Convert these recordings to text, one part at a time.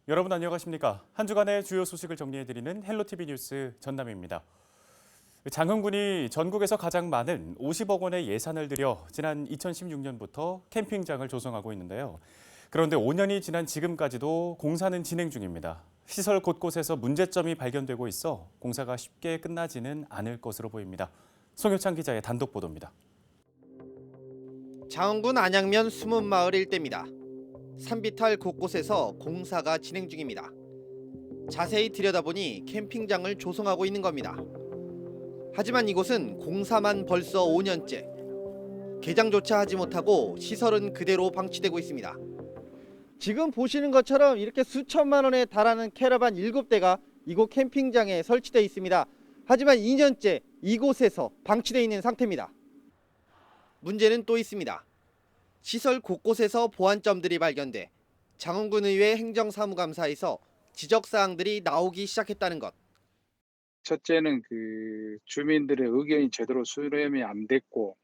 여러분 안녕하십니까? 한 주간의 주요 소식을 정리해드리는 헬로티비 뉴스 전남입니다. 장흥군이 전국에서 가장 많은 50억 원의 예산을 들여 지난 2016년부터 캠핑장을 조성하고 있는데요. 그런데 5년이 지난 지금까지도 공사는 진행 중입니다. 시설 곳곳에서 문제점이 발견되고 있어 공사가 쉽게 끝나지는 않을 것으로 보입니다. 송효창 기자의 단독 보도입니다. 장흥군 안양면 숨은마을 일대입니다. 산비탈 곳곳에서 공사가 진행 중입니다. 자세히 들여다보니 캠핑장을 조성하고 있는 겁니다. 하지만 이곳은 공사만 벌써 5년째. 개장조차 하지 못하고 시설은 그대로 방치되고 있습니다. 지금 보시는 것처럼 이렇게 수천만 원에 달하는 캐러반 7대가 이곳 캠핑장에 설치되어 있습니다. 하지만 2년째 이곳에서 방치되어 있는 상태입니다. 문제는 또 있습니다. 시설 곳곳에서 보안점들이 발견돼 장흥군의회 행정사무감사에서 지적사항들이 나오기 시작했다는 것. 첫째는 주민들의 의견이 제대로 수렴이 안 됐고,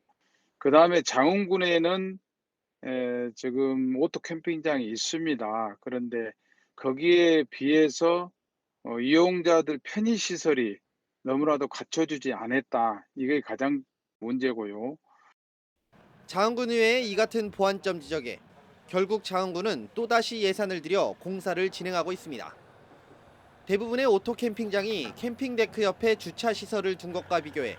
그 다음에 장흥군에는 지금 오토 캠핑장이 있습니다. 그런데 거기에 비해서 이용자들 편의 시설이 너무나도 갖춰주지 않았다. 이게 가장 문제고요. 장흥군의회의 이 같은 보안점 지적에 결국 장흥군은 또다시 예산을 들여 공사를 진행하고 있습니다. 대부분의 오토 캠핑장이 캠핑데크 옆에 주차시설을 둔 것과 비교해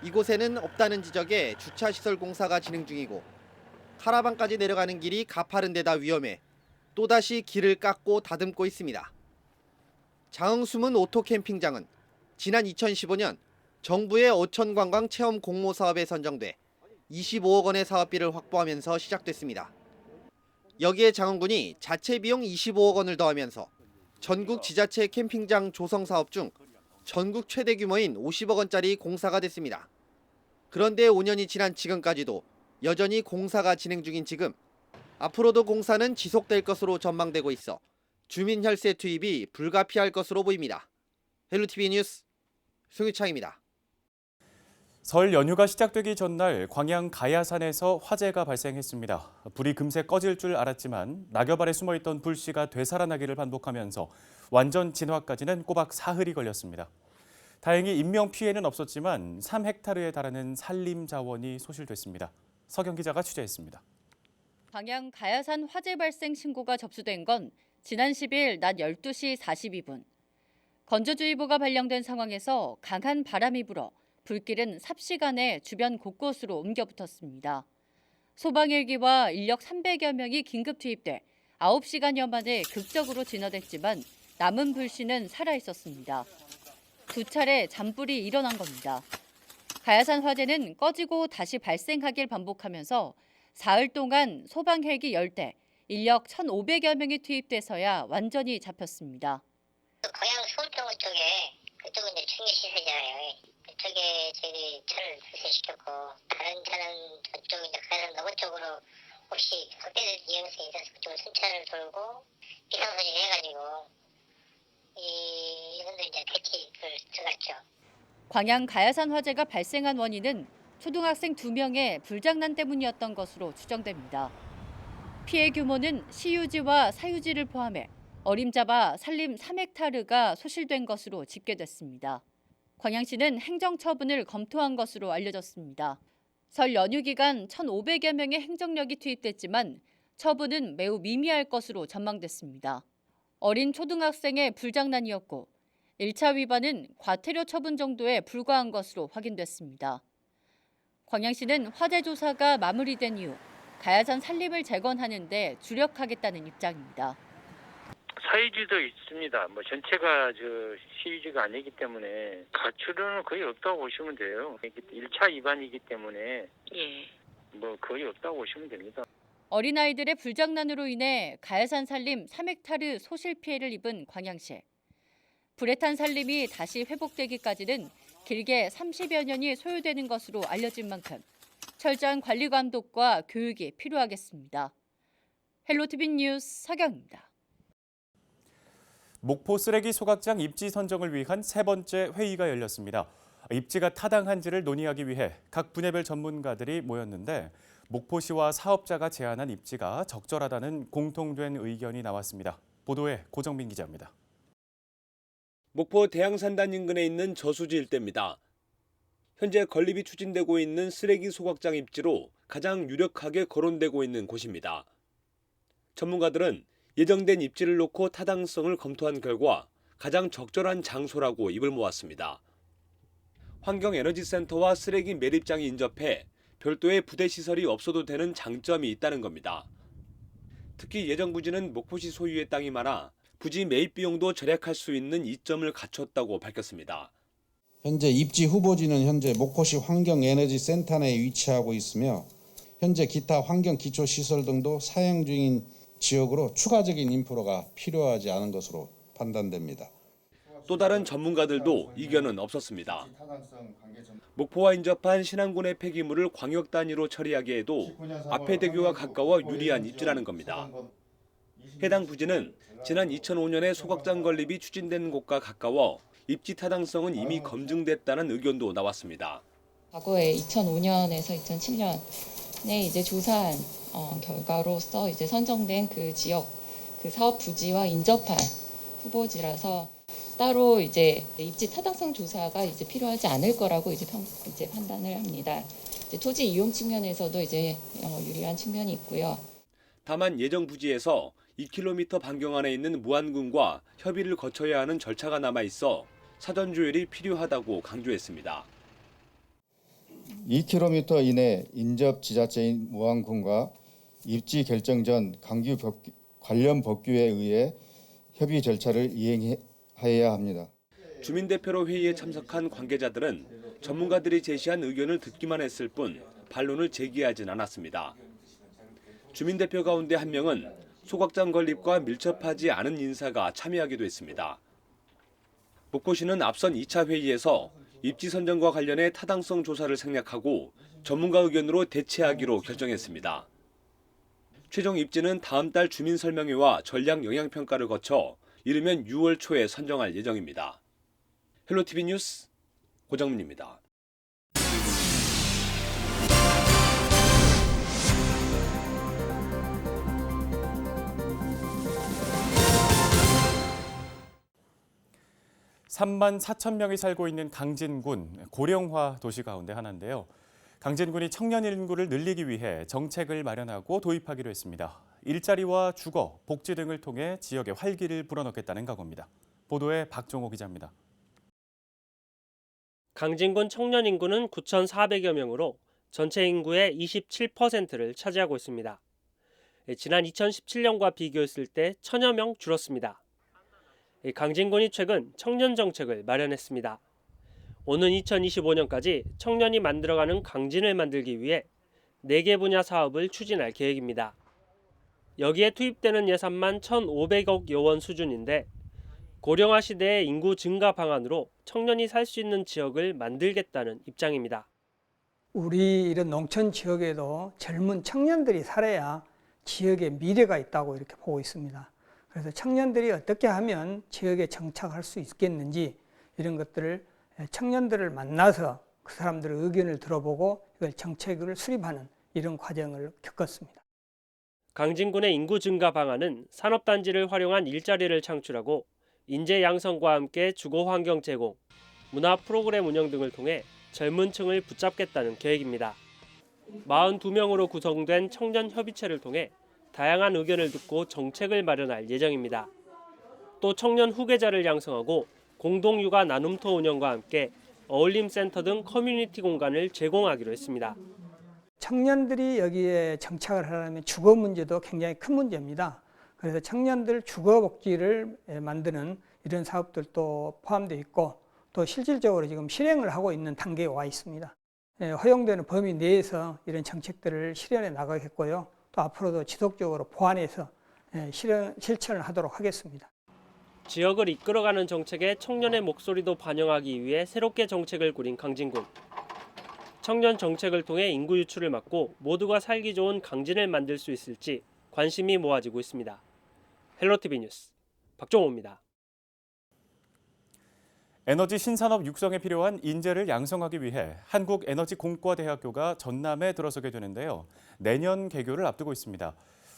이곳에는 없다는 지적에 주차시설 공사가 진행 중이고 카라반까지 내려가는 길이 가파른 데다 위험해 또다시 길을 깎고 다듬고 있습니다. 장흥숨은 오토 캠핑장은 지난 2015년 정부의 어촌관광 체험 공모 사업에 선정돼 25억 원의 사업비를 확보하면서 시작됐습니다. 여기에 장흥군이 자체 비용 25억 원을 더하면서 전국 지자체 캠핑장 조성 사업 중 전국 최대 규모인 50억 원짜리 공사가 됐습니다. 그런데 5년이 지난 지금까지도 여전히 공사가 진행 중인 지금 앞으로도 공사는 지속될 것으로 전망되고 있어 주민 혈세 투입이 불가피할 것으로 보입니다. 헬로티비 뉴스 송유창입니다. 설 연휴가 시작되기 전날 광양 가야산에서 화재가 발생했습니다. 불이 금세 꺼질 줄 알았지만 낙엽 아래 숨어있던 불씨가 되살아나기를 반복하면서 완전 진화까지는 꼬박 사흘이 걸렸습니다. 다행히 인명 피해는 없었지만 3헥타르에 달하는 산림 자원이 소실됐습니다. 서경 기자가 취재했습니다. 광양 가야산 화재 발생 신고가 접수된 건 지난 10일 낮 12시 42분. 건조주의보가 발령된 상황에서 강한 바람이 불어 불길은 삽시간에 주변 곳곳으로 옮겨 붙었습니다. 소방 헬기와 인력 300여 명이 긴급 투입돼 9시간여 만에 극적으로 진화됐지만 남은 불씨는 살아있었습니다. 두 차례 잔불이 일어난 겁니다. 가야산 화재는 꺼지고 다시 발생하길 반복하면서 사흘 동안 소방 헬기 10대, 인력 1,500여 명이 투입돼서야 완전히 잡혔습니다. 고향 서울병원 쪽에 그쪽은 이제 중계시설이잖아요. 그쪽에 저희 차를 수세시켰고 다른 차는 저쪽 이제 가야산 너머 쪽으로 혹시 확대될 위험성이 있어서 그쪽으로 순찰을 돌고 비상소리 해가지고 이분들 이제 대치를 들어갔죠. 광양 가야산 화재가 발생한 원인은 초등학생 2명의 불장난 때문이었던 것으로 추정됩니다. 피해 규모는 시유지와 사유지를 포함해 어림잡아 산림 3헥타르가 소실된 것으로 집계됐습니다. 광양시는 행정처분을 검토한 것으로 알려졌습니다. 설 연휴 기간 1,500여 명의 행정력이 투입됐지만 처분은 매우 미미할 것으로 전망됐습니다. 어린 초등학생의 불장난이었고 1차 위반은 과태료 처분 정도에 불과한 것으로 확인됐습니다. 광양시는 화재 조사가 마무리된 이후 가야산 산림을 재건하는 데 주력하겠다는 입장입니다. 사유지도 있습니다. 전체가 시유지가 아니기 때문에 가출은 거의 없다고 보시면 돼요. 1차 위반이기 때문에 거의 없다고 보시면 됩니다. 어린아이들의 불장난으로 인해 가야산 산림 3헥타르 소실 피해를 입은 광양시. 불에 탄 산림이 다시 회복되기까지는 길게 30여 년이 소요되는 것으로 알려진 만큼 철저한 관리 감독과 교육이 필요하겠습니다. 헬로티비 뉴스 서경입니다. 목포 쓰레기 소각장 입지 선정을 위한 세 번째 회의가 열렸습니다. 입지가 타당한지를 논의하기 위해 각 분야별 전문가들이 모였는데 목포시와 사업자가 제안한 입지가 적절하다는 공통된 의견이 나왔습니다. 보도에 고정민 기자입니다. 목포 대양산단 인근에 있는 저수지 일대입니다. 현재 건립이 추진되고 있는 쓰레기 소각장 입지로 가장 유력하게 거론되고 있는 곳입니다. 전문가들은 예정된 입지를 놓고 타당성을 검토한 결과 가장 적절한 장소라고 입을 모았습니다. 환경에너지센터와 쓰레기 매립장이 인접해 별도의 부대 시설이 없어도 되는 장점이 있다는 겁니다. 특히 예정 부지는 목포시 소유의 땅이 많아 부지 매입 비용도 절약할 수 있는 이점을 갖췄다고 밝혔습니다. 현재 입지 후보지는 현재 목포시 환경에너지센터 내에 위치하고 있으며 현재 기타 환경 기초 시설 등도 사용 중인 지역으로 추가적인 인프라가 필요하지 않은 것으로 판단됩니다. 또 다른 전문가들도 이견은 없었습니다. 목포와 인접한 신안군의 폐기물을 광역 단위로 처리하기에도 앞에대교와 가까워 유리한 입지라는 겁니다. 해당 부지는 지난 2005년에 소각장 건립이 추진된 곳과 가까워 입지 타당성은 이미 검증됐다는 의견도 나왔습니다. 과거에 2005년에서 2007년에 이제 조사한 결과로서 이제 선정된 그 지역, 그 사업 부지와 인접한 후보지라서 따로 이제 입지 타당성 조사가 이제 필요하지 않을 거라고 이제 판단을 합니다. 이제 토지 이용 측면에서도 이제 유리한 측면이 있고요. 다만 예정 부지에서 2km 반경 안에 있는 무안군과 협의를 거쳐야 하는 절차가 남아 있어 사전 조율이 필요하다고 강조했습니다. 2km 이내 인접 지자체인 무안군과 입지 결정 전 강규 관련 법규에 의해 협의 절차를 이행해야 합니다. 주민대표로 회의에 참석한 관계자들은 전문가들이 제시한 의견을 듣기만 했을 뿐 반론을 제기하진 않았습니다. 주민대표 가운데 한 명은 소각장 건립과 밀접하지 않은 인사가 참여하기도 했습니다. 목포시는 앞선 2차 회의에서 입지 선정과 관련해 타당성 조사를 생략하고 전문가 의견으로 대체하기로 결정했습니다. 최종 입지는 다음 달 주민설명회와 전략 영향평가를 거쳐 이르면 6월 초에 선정할 예정입니다. 헬로티비 뉴스 고정민입니다. (3만 4천 명이) 살고 있는 강진군, 고령화 도시 가운데 하나인데요. 강진군이 청년 인구를 늘리기 위해 정책을 마련하고 도입하기로 했습니다. 일자리와 주거, 복지 등을 통해 지역에 활기를 불어넣겠다는 각오입니다. 보도에 박종호 기자입니다. 강진군 청년 인구는 9,400여 명으로 전체 인구의 27%를 차지하고 있습니다. 지난 2017년과 비교했을 때 1,000여 명 줄었습니다. 강진군이 최근 청년 정책을 마련했습니다. 오는 2025년까지 청년이 만들어가는 강진을 만들기 위해 4개 분야 사업을 추진할 계획입니다. 여기에 투입되는 예산만 1,500억 원 수준인데 고령화 시대의 인구 증가 방안으로 청년이 살 수 있는 지역을 만들겠다는 입장입니다. 우리 이런 농촌 지역에도 젊은 청년들이 살아야 지역에 미래가 있다고 이렇게 보고 있습니다. 그래서 청년들이 어떻게 하면 지역에 정착할 수 있겠는지 이런 것들을 청년들을 만나서 그 사람들의 의견을 들어보고 이걸 정책을 수립하는 이런 과정을 겪었습니다. 강진군의 인구 증가 방안은 산업단지를 활용한 일자리를 창출하고 인재 양성과 함께 주거 환경 제공, 문화 프로그램 운영 등을 통해 젊은 층을 붙잡겠다는 계획입니다. 42명으로 구성된 청년 협의체를 통해 다양한 의견을 듣고 정책을 마련할 예정입니다. 또 청년 후계자를 양성하고 공동육아 나눔터 운영과 함께 어울림센터 등 커뮤니티 공간을 제공하기로 했습니다. 청년들이 여기에 정착을 하려면 주거 문제도 굉장히 큰 문제입니다. 그래서 청년들 주거 복지를 만드는 이런 사업들도 포함되어 있고 또 실질적으로 지금 실행을 하고 있는 단계에 와 있습니다. 허용되는 범위 내에서 이런 정책들을 실현해 나가겠고요. 또 앞으로도 지속적으로 보완해서 실천을 하도록 하겠습니다. 지역을 이끌어가는 정책에 청년의 목소리도 반영하기 위해 새롭게 정책을 꾸린 강진군. 청년 정책을 통해 인구 유출을 막고 모두가 살기 좋은 강진을 만들 수 있을지 관심이 모아지고 있습니다. 헬로티비 뉴스 박종호입니다. 에너지 신산업 육성에 필요한 인재를 양성하기 위해 한국에너지공과대학교가 전남에 들어서게 되는데요. 내년 개교를 앞두고 있습니다.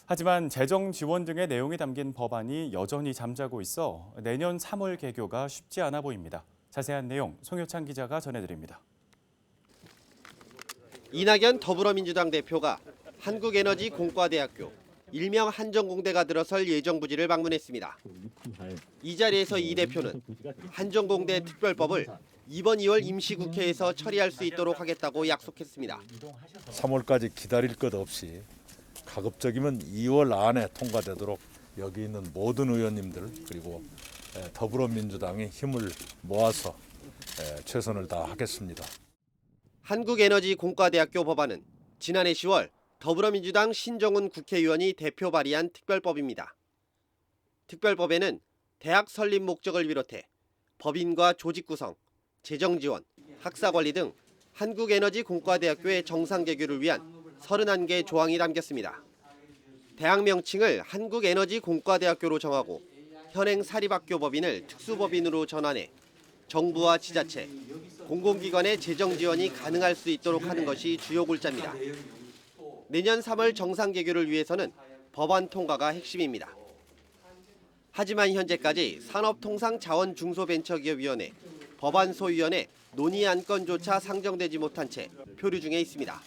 하지만 재정 지원 등의 내용이 담긴 법안이 여전히 잠자고 있어 내년 3월 개교가 쉽지 않아 보입니다. 자세한 내용 송효찬 기자가 전해드립니다. 이낙연 더불어민주당 대표가 한국에너지공과대학교 일명 한전공대가 들어설 예정부지를 방문했습니다. 이 자리에서 이 대표는 한전공대 특별법을 이번 2월 임시국회에서 처리할 수 있도록 하겠다고 약속했습니다. 3월까지 기다릴 것 없이 가급적이면 2월 안에 통과되도록 여기 있는 모든 의원님들 그리고 더불어민주당이 힘을 모아서 최선을 다하겠습니다. 한국에너지공과대학교 법안은 지난해 10월 더불어민주당 신정훈 국회의원이 대표 발의한 특별법입니다. 특별법에는 대학 설립 목적을 비롯해 법인과 조직 구성, 재정 지원, 학사 관리 등 한국에너지공과대학교의 정상 개교를 위한 31개 조항이 담겼습니다. 대학 명칭을 한국에너지공과대학교로 정하고 현행 사립학교 법인을 특수법인으로 전환해 정부와 지자체, 공공기관의 재정 지원이 가능할 수 있도록 하는 것이 주요 골자입니다. 내년 3월 정상 개교를 위해서는 법안 통과가 핵심입니다. 하지만 현재까지 산업통상자원중소벤처기업위원회, 법안소위원회 논의 안건조차 상정되지 못한 채 표류 중에 있습니다.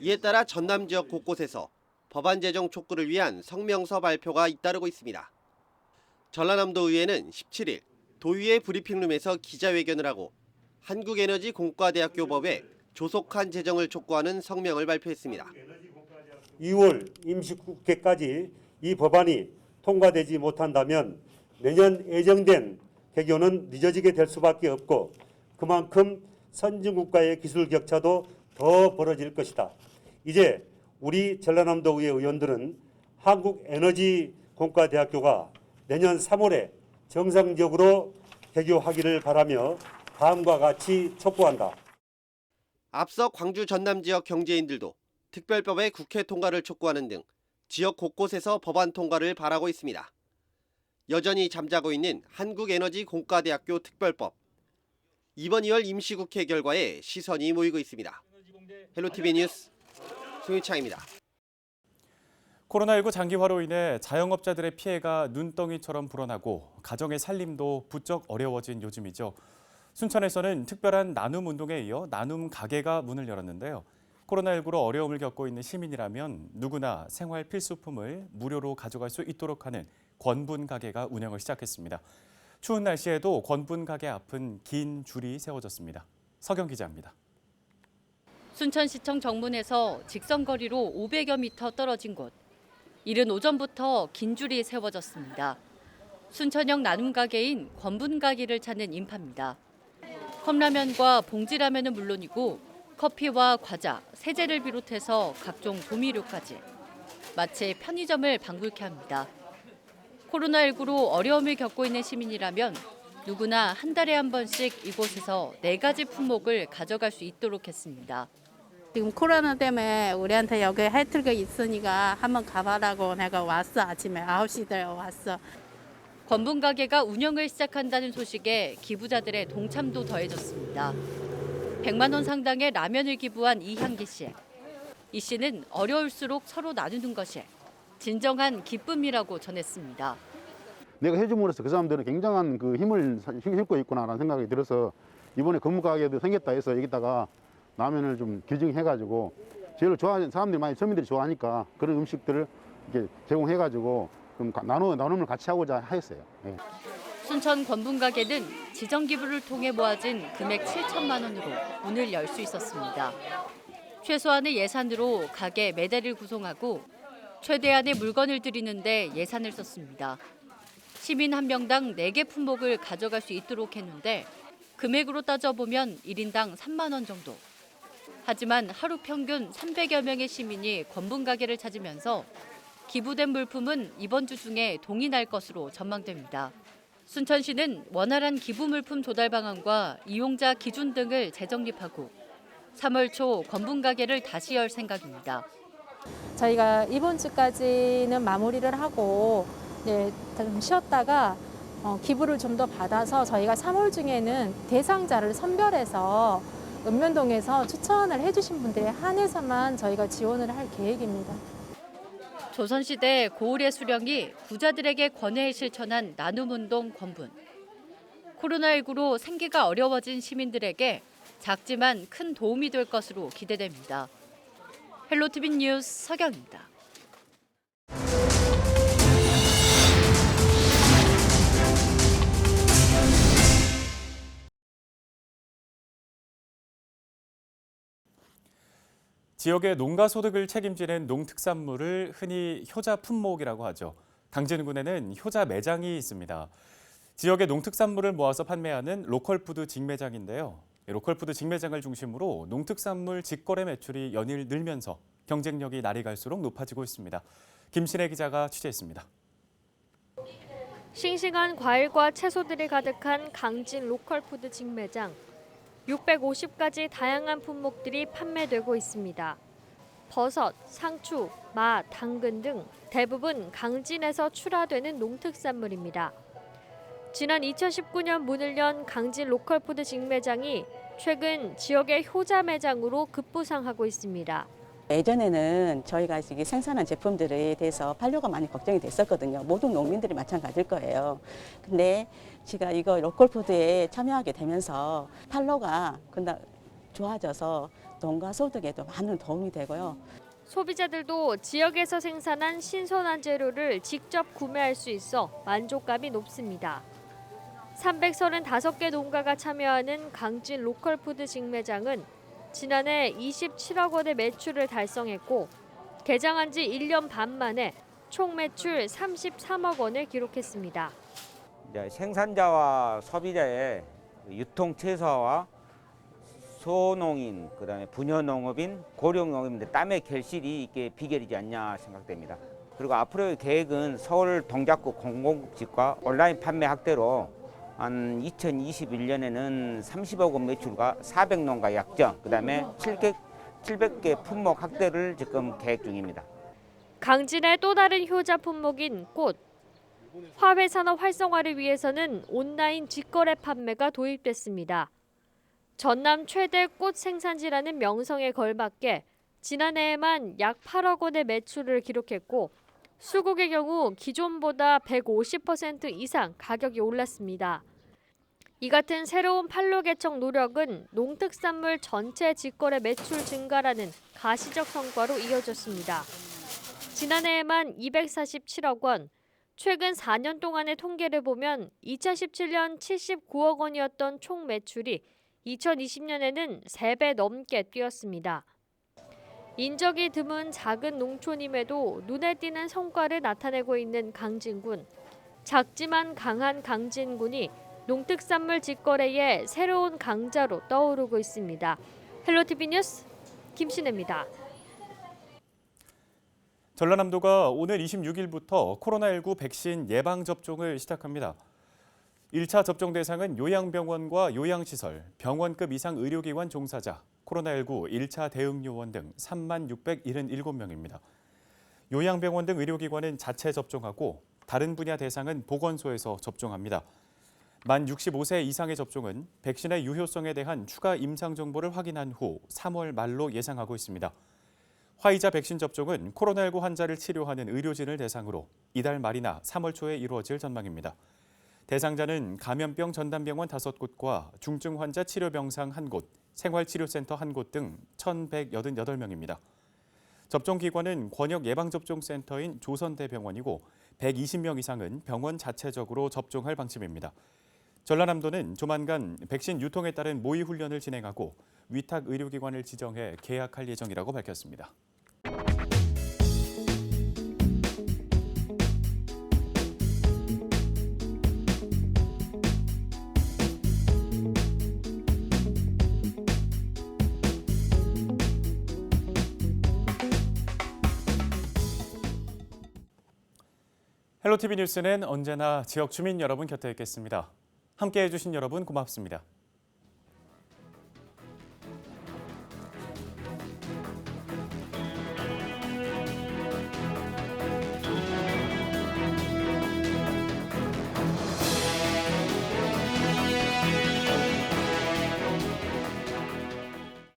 이에 따라 전남 지역 곳곳에서 법안 제정 촉구를 위한 성명서 발표가 잇따르고 있습니다. 전라남도 의회는 17일 도의회 브리핑룸에서 기자회견을 하고 한국에너지공과대학교 법에 조속한 제정을 촉구하는 성명을 발표했습니다. 2월 임시국회까지 이 법안이 통과되지 못한다면 내년 예정된 개교는 늦어지게 될 수밖에 없고 그만큼 선진국가의 기술 격차도 더 벌어질 것이다. 이제 우리 전라남도 의회 의원들은 한국에너지공과대학교가 내년 3월에 정상적으로 개교하기를 바라며 다음과 같이 촉구한다. 앞서 광주 전남 지역 경제인들도 특별법의 국회 통과를 촉구하는 등 지역 곳곳에서 법안 통과를 바라고 있습니다. 여전히 잠자고 있는 한국에너지공과대학교 특별법. 이번 2월 임시국회 결과에 시선이 모이고 있습니다. 헬로티비 뉴스 송유창입니다. 코로나19 장기화로 인해 자영업자들의 피해가 눈덩이처럼 불어나고 가정의 살림도 부쩍 어려워진 요즘이죠. 순천에서는 특별한 나눔 운동에 이어 나눔 가게가 문을 열었는데요. 코로나19로 어려움을 겪고 있는 시민이라면 누구나 생활 필수품을 무료로 가져갈 수 있도록 하는 권분 가게가 운영을 시작했습니다. 추운 날씨에도 권분 가게 앞은 긴 줄이 세워졌습니다. 서경 기자입니다. 순천시청 정문에서 직선거리로 500여 미터 떨어진 곳. 이른 오전부터 긴 줄이 세워졌습니다. 순천형 나눔 가게인 권분 가게를 찾는 인파입니다. 컵라면과 봉지라면은 물론이고 커피와 과자, 세제를 비롯해서 각종 조미료까지 마치 편의점을 방불케 합니다. 코로나19로 어려움을 겪고 있는 시민이라면 누구나 한 달에 한 번씩 이곳에서 4가지 품목을 가져갈 수 있도록 했습니다. 지금 코로나 때문에 우리한테 여기 혜택이 있으니까 한번 가봐라고 내가 왔어. 아침에 9시에 왔어. 권분 가게가 운영을 시작한다는 소식에 기부자들의 동참도 더해졌습니다. 100만 원 상당의 라면을 기부한 이향기 씨. 이 씨는 어려울수록 서로 나누는 것이 진정한 기쁨이라고 전했습니다. 내가 해줌으로써 그 사람들은 굉장한 그 힘을 싣고 있구나라는 생각이 들어서 이번에 건물 가게도 생겼다 해서 여기다가 라면을 좀 기증해가지고 제일 좋아하는 사람들이 많이 서민들이 좋아하니까 그런 음식들을 이렇게 제공해가지고 좀 나눔을 같이 하고자 했어요. 네. 순천 권분 가게는 지정 기부를 통해 모아진 금액 7천만 원으로 문을 열 수 있었습니다. 최소한의 예산으로 가게 매달을 구성하고 최대한의 물건을 드리는데 예산을 썼습니다. 시민 한 명당 4개 품목을 가져갈 수 있도록 했는데 금액으로 따져보면 1인당 3만 원 정도. 하지만 하루 평균 300여 명의 시민이 권분 가게를 찾으면서 기부된 물품은 이번 주 중에 동이 날 것으로 전망됩니다. 순천시는 원활한 기부 물품 조달 방안과 이용자 기준 등을 재정립하고 3월 초 권분 가게를 다시 열 생각입니다. 저희가 이번 주까지는 마무리를 하고 좀 쉬었다가 기부를 좀 더 받아서 저희가 3월 중에는 대상자를 선별해서 읍면동에서 추천을 해주신 분들에 한해서만 저희가 지원을 할 계획입니다. 조선시대 고을의 수령이 부자들에게 권해에 실천한 나눔운동 권분. 코로나19로 생계가 어려워진 시민들에게 작지만 큰 도움이 될 것으로 기대됩니다. 헬로티비 뉴스 서경입니다. 지역의 농가 소득을 책임지는 농특산물을 흔히 효자 품목이라고 하죠. 강진군에는 효자 매장이 있습니다. 지역의 농특산물을 모아서 판매하는 로컬푸드 직매장인데요. 로컬푸드 직매장을 중심으로 농특산물 직거래 매출이 연일 늘면서 경쟁력이 날이 갈수록 높아지고 있습니다. 김신혜 기자가 취재했습니다. 싱싱한 과일과 채소들이 가득한 강진 로컬푸드 직매장. 650가지 다양한 품목들이 판매되고 있습니다. 버섯, 상추, 마, 당근 등 대부분 강진에서 출하되는 농특산물입니다. 지난 2019년 문을 연 강진 로컬푸드 직매장이 최근 지역의 효자 매장으로 급부상하고 있습니다. 예전에는 저희가 이게 생산한 제품들에 대해서 판로가 많이 걱정이 됐었거든요. 모든 농민들이 마찬가지일 거예요. 근데 제가 이거 로컬푸드에 참여하게 되면서 판로가 좋아져서 농가 소득에도 많은 도움이 되고요. 소비자들도 지역에서 생산한 신선한 재료를 직접 구매할 수 있어 만족감이 높습니다. 335개 농가가 참여하는 강진 로컬푸드 직매장은 지난해 27억 원의 매출을 달성했고 개장한 지 1년 반 만에 총 매출 33억 원을 기록했습니다. 생산자와 소비자의 유통 최소화와 소농인, 그다음에 분여농업인, 고령농업인들 땀의 결실이 이게 비결이지 않냐 생각됩니다. 그리고 앞으로의 계획은 서울 동작구 공공급식과 온라인 판매 확대로 한 2021년에는 30억 원 매출과 400농가 약정, 그다음에 700개 품목 확대를 지금 계획 중입니다. 강진의 또 다른 효자 품목인 꽃. 화훼 산업 활성화를 위해서는 온라인 직거래 판매가 도입됐습니다. 전남 최대 꽃 생산지라는 명성에 걸맞게 지난해에만 약 8억 원의 매출을 기록했고 수국의 경우 기존보다 150% 이상 가격이 올랐습니다. 이 같은 새로운 판로 개척 노력은 농특산물 전체 직거래 매출 증가라는 가시적 성과로 이어졌습니다. 지난해에만 247억 원, 최근 4년 동안의 통계를 보면 2017년 79억 원이었던 총 매출이 2020년에는 3배 넘게 뛰었습니다. 인적이 드문 작은 농촌임에도 눈에 띄는 성과를 나타내고 있는 강진군. 작지만 강한 강진군이 농특산물 직거래의 새로운 강자로 떠오르고 있습니다. 헬로티비 뉴스 김신혜입니다. 전라남도가 오늘 26일부터 코로나19 백신 예방접종을 시작합니다. 1차 접종 대상은 요양병원과 요양시설, 병원급 이상 의료기관 종사자, 코로나19 1차 대응 요원 등 36,677명입니다. 요양병원 등 의료기관은 자체 접종하고 다른 분야 대상은 보건소에서 접종합니다. 만 65세 이상의 접종은 백신의 유효성에 대한 추가 임상 정보를 확인한 후 3월 말로 예상하고 있습니다. 화이자 백신 접종은 코로나19 환자를 치료하는 의료진을 대상으로 이달 말이나 3월 초에 이루어질 전망입니다. 대상자는 감염병 전담병원 5곳과 중증 환자 치료병상 1곳, 생활치료센터 1곳 등 1,188명입니다. 접종기관은 권역 예방접종센터인 조선대병원이고 120명 이상은 병원 자체적으로 접종할 방침입니다. 전라남도는 조만간 백신 유통에 따른 모의 훈련을 진행하고 위탁 의료기관을 지정해 계약할 예정이라고 밝혔습니다. 헬로티비 뉴스는 언제나 지역 주민 여러분 곁에 있겠습니다. 함께해 주신 여러분 고맙습니다.